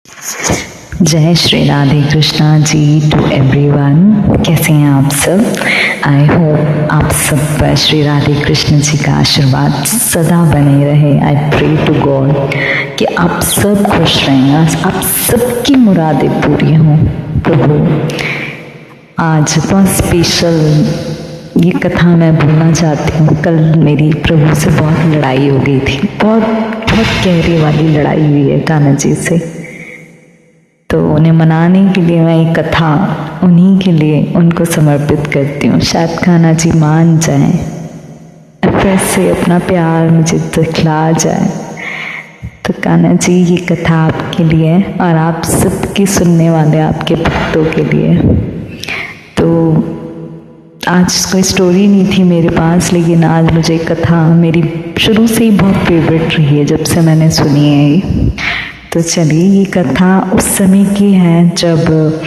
जय Shri Radhe Krishna ji to everyone. कैसे हैं आप सब? आई होप आप सब पर श्री राधे कृष्ण जी का आशीर्वाद सदा बने रहे। आई प्रे टू गॉड कि आप सब खुश रहें, आप सबकी मुरादें पूरी हों। प्रभु आज बहुत स्पेशल ये कथा मैं बोलना चाहती हूँ। कल मेरी प्रभु से बहुत लड़ाई हो गई थी, बहुत गहरी वाली लड़ाई हुई है कान्हा जी से। तो उन्हें मनाने के लिए मैं एक कथा उन्हीं के लिए उनको समर्पित करती हूँ। शायद कान्हा जी मान जाएं, फिर से अपना प्यार मुझे दिखला जाए। तो कान्हा जी ये कथा आपके लिए और आप सबके सुनने वाले आपके भक्तों के लिए। तो आज कोई स्टोरी नहीं थी मेरे पास, लेकिन आज मुझे कथा मेरी शुरू से ही बहुत फेवरेट रही है, जब से मैंने सुनी है ये। तो चलिए, ये कथा उस समय की है जब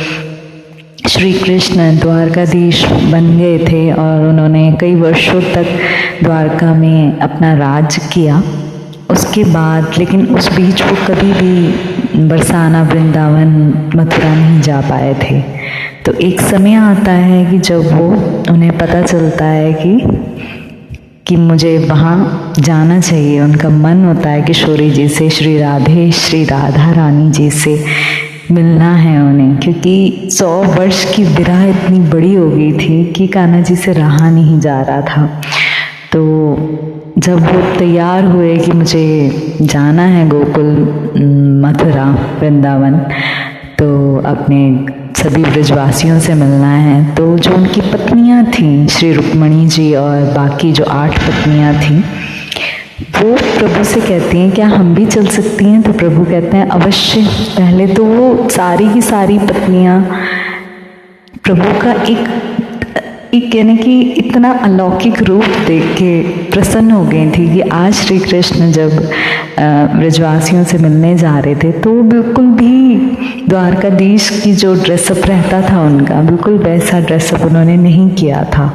श्री कृष्ण द्वारकाधीश बन गए थे और उन्होंने कई वर्षों तक द्वारका में अपना राज्य किया। उसके बाद लेकिन उस बीच वो कभी भी बरसाना, वृंदावन, मथुरा नहीं जा पाए थे। तो एक समय आता है कि जब वो उन्हें पता चलता है कि मुझे वहाँ जाना चाहिए। उनका मन होता है किशोरी जी से, श्री राधा रानी जी से मिलना है उन्हें, क्योंकि 100 वर्ष की विरह इतनी बड़ी हो गई थी कि कान्हा जी से रहा नहीं जा रहा था। तो जब वो तैयार हुए कि मुझे जाना है गोकुल, मथुरा, वृंदावन, तो अपने सभी ब्रजवासियों से मिलना है, तो जो उनकी पत्नियां थीं, श्री रुक्मणी जी और बाकी जो 8 पत्नियां थीं, वो प्रभु से कहती हैं क्या हम भी चल सकती हैं? तो प्रभु कहते हैं अवश्य। पहले तो वो सारी की सारी पत्नियां प्रभु का एक यानी कि इतना अलौकिक रूप देख के प्रसन्न हो गई थी कि आज श्री कृष्ण जब ब्रजवासियों से मिलने जा रहे थे तो बिल्कुल भी द्वारकाधीश की जो ड्रेसअप रहता था उनका, बिल्कुल वैसा ड्रेसअप उन्होंने नहीं किया था।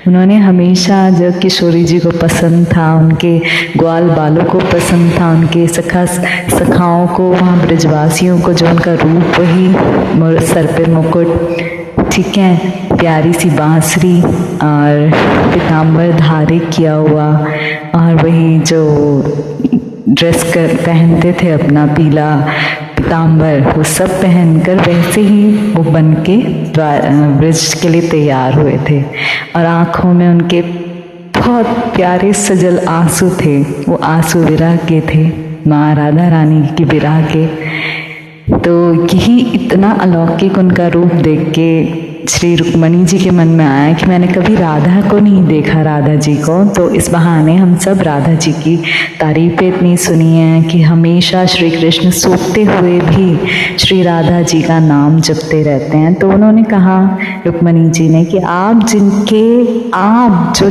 उन्होंने हमेशा जो किशोरी जी को पसंद था, उनके ग्वाल बालों को पसंद था, उनके सखाओं को, वहाँ ब्रजवासियों को जो उनका रूप, वही सर पे मुकुट, ठीक है, प्यारी सी बांसुरी और पीताम्बर धारे किया हुआ, और वही जो ड्रेस पहनते थे अपना पीला पीताम्बर, वो सब पहनकर वैसे ही वो बन के ब्रज के लिए तैयार हुए थे। और आँखों में उनके बहुत प्यारे सजल आंसू थे, वो आंसू विरह के थे, माँ राधा रानी की विरह के। तो यही इतना अलौकिक उनका रूप देख के श्री रुक्मणी जी के मन में आया कि मैंने कभी राधा को नहीं देखा, राधा जी को। तो इस बहाने हम सब राधा जी की तारीफ़ें इतनी सुनी हैं कि हमेशा श्री कृष्ण सोते हुए भी श्री राधा जी का नाम जपते रहते हैं। तो उन्होंने कहा, रुक्मणी जी ने, कि आप जो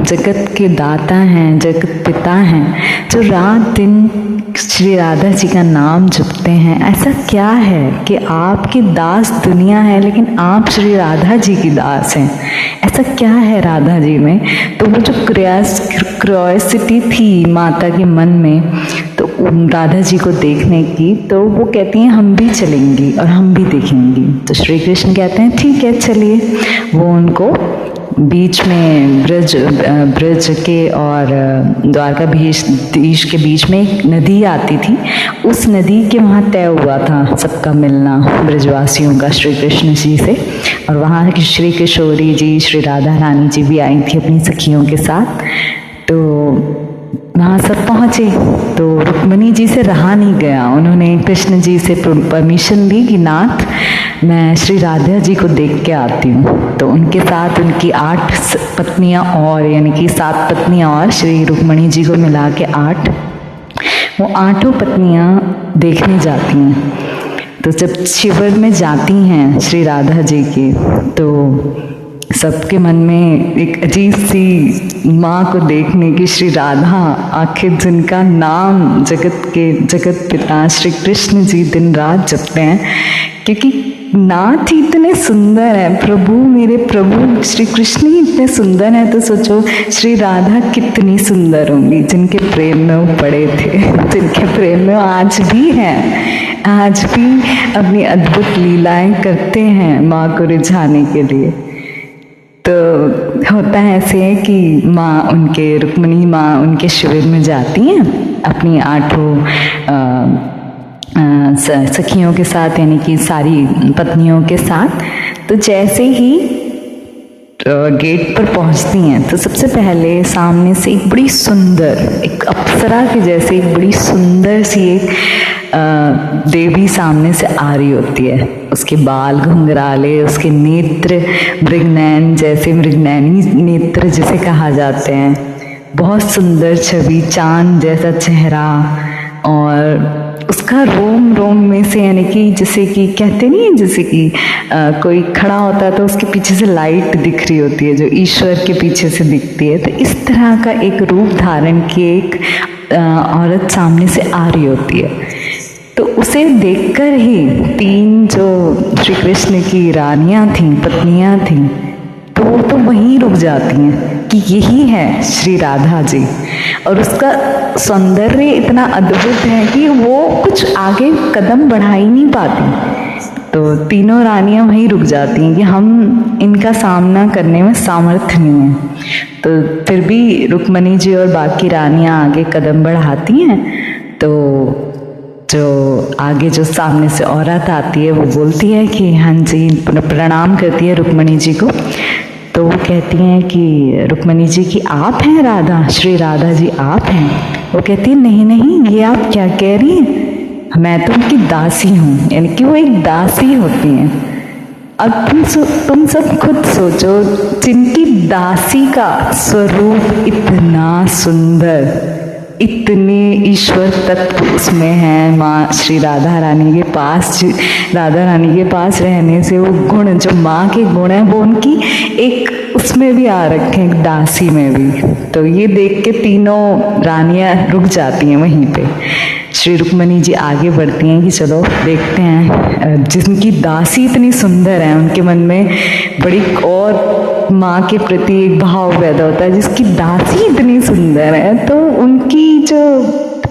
जगत के दाता हैं, जगत पिता हैं, जो रात दिन श्री राधा जी का नाम जपते हैं, ऐसा क्या है कि आपके दास दुनिया है लेकिन आप श्री राधा जी की दास हैं? ऐसा क्या है राधा जी में? तो वो जो क्यूरियोसिटी थी माता के मन में, तो राधा जी को देखने की, तो वो कहती हैं हम भी चलेंगी और हम भी देखेंगी। तो श्री कृष्ण कहते हैं ठीक है चलिए। वो उनको बीच में ब्रज के और द्वारकाधीश के बीच में एक नदी आती थी, उस नदी के वहाँ तय हुआ था सबका मिलना ब्रजवासियों का श्री कृष्ण जी से। और वहाँ श्री किशोरी जी, श्री राधा रानी जी भी आई थी अपनी सखियों के साथ। तो वहाँ सब पहुँचे तो रुक्मणी जी से रहा नहीं गया। उन्होंने कृष्ण जी से परमिशन ली कि नाथ मैं श्री राधा जी को देख के आती हूँ। तो उनके साथ उनकी 8 पत्नियाँ और, यानी कि 7 पत्नियाँ और श्री रुक्मणी जी को मिला के 8, वो 8 पत्नियाँ देखने जाती हैं। तो जब शिविर में जाती हैं श्री राधा जी की, तो सबके मन में एक अजीब सी माँ को देखने की, श्री राधा आखिर जिनका नाम जगत पिता श्री कृष्ण जी दिन रात जपते हैं, क्योंकि नाथ ही इतने सुंदर है, प्रभु मेरे प्रभु श्री कृष्ण ही इतने सुंदर हैं, तो सोचो श्री राधा कितनी सुंदर होंगी, जिनके प्रेम में वो पड़े थे, जिनके प्रेम में वो आज भी हैं, आज भी अपनी अद्भुत लीलाएं करते हैं माँ को रिझाने के लिए। तो होता है ऐसे कि माँ उनके रुक्मिणी माँ उनके शिविर में जाती हैं अपनी 8 सखियों के साथ, यानी कि सारी पत्नियों के साथ। तो जैसे ही गेट पर पहुंचती हैं तो सबसे पहले सामने से एक बड़ी सुंदर, एक अप्सरा के जैसे एक बड़ी सुंदर सी एक देवी सामने से आ रही होती है। उसके बाल घुंघराले, उसके नेत्र मृगनयन जैसे, मृगनयनी नेत्र जिसे कहा जाते हैं, बहुत सुंदर छवि, चांद जैसा चेहरा, और उसका रोम रोम में से, यानी कि जैसे कि कहते नहीं है, जैसे कि कोई खड़ा होता है तो उसके पीछे से लाइट दिख रही होती है जो ईश्वर के पीछे से दिखती है, तो इस तरह का एक रूप धारण की एक औरत सामने से आ रही होती है। तो उसे देखकर ही 3 जो श्री कृष्ण की रानियां थीं, पत्नियां थीं, तो वो तो वहीं रुक जाती हैं कि यही है श्री राधा जी, और उसका सौंदर्य इतना अद्भुत है कि वो कुछ आगे कदम बढ़ा ही नहीं पाती। तो तीनों रानियां वहीं रुक जाती हैं कि हम इनका सामना करने में सामर्थ्य नहीं है। तो फिर भी रुक्मिणी जी और बाकी रानियां आगे कदम बढ़ाती हैं। तो जो आगे जो सामने से औरत आती है वो बोलती है कि हाँ जी, प्रणाम करती है रुक्मिणी जी को। तो वो कहती हैं कि रुक्मिणी जी की आप हैं राधा, श्री राधा जी आप हैं? वो कहती है नहीं नहीं, ये आप क्या कह रही हैं, मैं तो उनकी दासी हूँ, यानी कि वो एक दासी होती हैं। अब तुम सब खुद सोचो, जिनकी दासी का स्वरूप इतना सुंदर, इतने ईश्वर तत्व उसमें हैं, माँ श्री राधा रानी के पास, राधा रानी के पास रहने से वो गुण, जो माँ के गुण हैं, वो उनकी एक उसमें भी आ रखे हैं, दासी में भी। तो ये देख के तीनों रानियां रुक जाती हैं वहीं पे। श्री रुक्मिणी जी आगे बढ़ती हैं कि चलो देखते हैं, जिनकी दासी इतनी सुंदर है उनके मन में बड़ी और माँ के प्रति एक भाव पैदा होता है, जिसकी दासी इतनी सुंदर है तो उनकी जो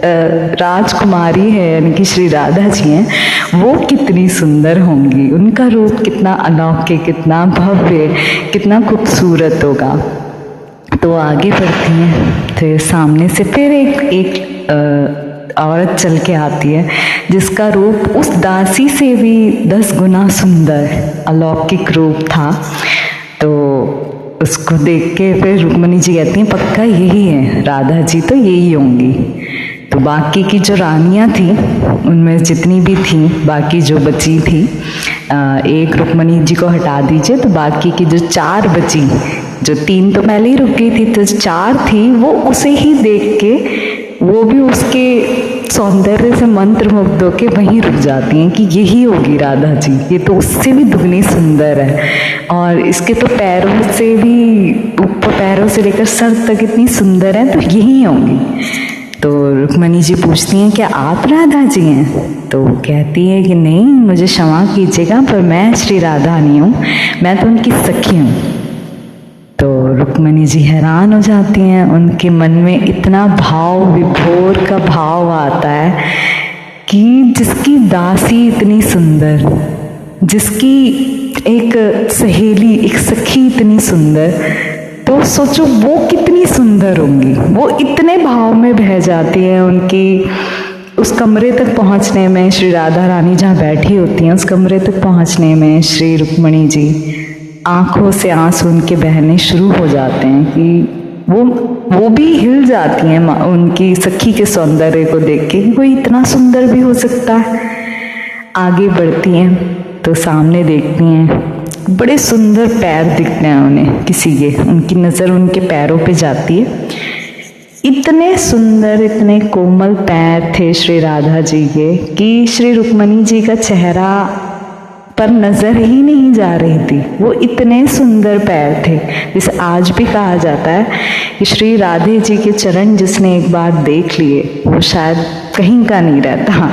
राजकुमारी है, यानी कि श्री राधा जी हैं, वो कितनी सुंदर होंगी, उनका रूप कितना अलौकिक, कितना भव्य, कितना खूबसूरत होगा। तो आगे बढ़ती हैं तो सामने से फिर एक औरत चल के आती है जिसका रूप उस दासी से भी 10 गुना सुंदर अलौकिक रूप था। तो उसको देख के फिर रुक्मिणी जी कहती हैं पक्का यही है राधा जी, तो यही होंगी। तो बाकी की जो रानियां थी उनमें जितनी भी थी, बाकी जो बची थी, एक रुक्मिणी जी को हटा दीजिए, तो बाकी की जो 4 बची, जो 3 तो पहले ही रुक गई थी, तो 4 थी वो उसे ही देख के वो भी उसके सौंदर्य से मंत्रमुग्ध होके वहीं रुक जाती हैं कि यही होगी राधा जी, ये तो उससे भी दुगनी सुंदर है, और इसके तो पैरों से भी, ऊपर पैरों से लेकर सर तक इतनी सुंदर है, तो यही होंगी। तो रुक्मिणी जी पूछती हैं क्या आप राधा जी हैं? तो वो कहती है कि नहीं, मुझे क्षमा कीजिएगा, पर मैं श्री राधा नहीं हूँ, मैं तो उनकी सखी हूँ। तो रुक्मिणी जी हैरान हो जाती हैं, उनके मन में इतना भाव, विभोर का भाव आता है कि जिसकी दासी इतनी सुंदर, जिसकी एक सहेली, एक सखी इतनी सुंदर, तो सोचो वो कितनी सुंदर होंगी। वो इतने भाव में बह जाती हैं, उनकी उस कमरे तक पहुंचने में, श्री राधा रानी जहाँ बैठी होती हैं उस कमरे तक पहुंचने में श्री रुक्मिणी जी आंखों से आंसू उनके बहने शुरू हो जाते हैं कि वो भी हिल जाती हैं उनकी सखी के सौंदर्य को देख के कि कोई इतना सुंदर भी हो सकता है। आगे बढ़ती हैं तो सामने देखती हैं बड़े सुंदर पैर दिखते हैं उन्हें किसी के, उनकी नज़र उनके पैरों पे जाती है। इतने सुंदर, इतने कोमल पैर थे श्री राधा जी के कि श्री रुक्मिणी जी का चेहरा पर नजर ही नहीं जा रही थी, वो इतने सुंदर पैर थे। जिसे आज भी कहा जाता है कि श्री राधे जी के चरण जिसने एक बार देख लिए वो शायद कहीं का नहीं रहता।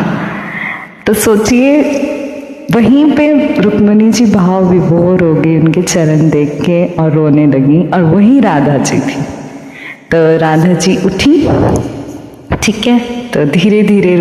तो सोचिए वहीं पे रुक्मिणी जी भाव विभोर हो गई उनके चरण देख के और रोने लगी, और वहीं राधा जी थी। तो राधा जी उठी, ठीक है, तो धीरे धीरे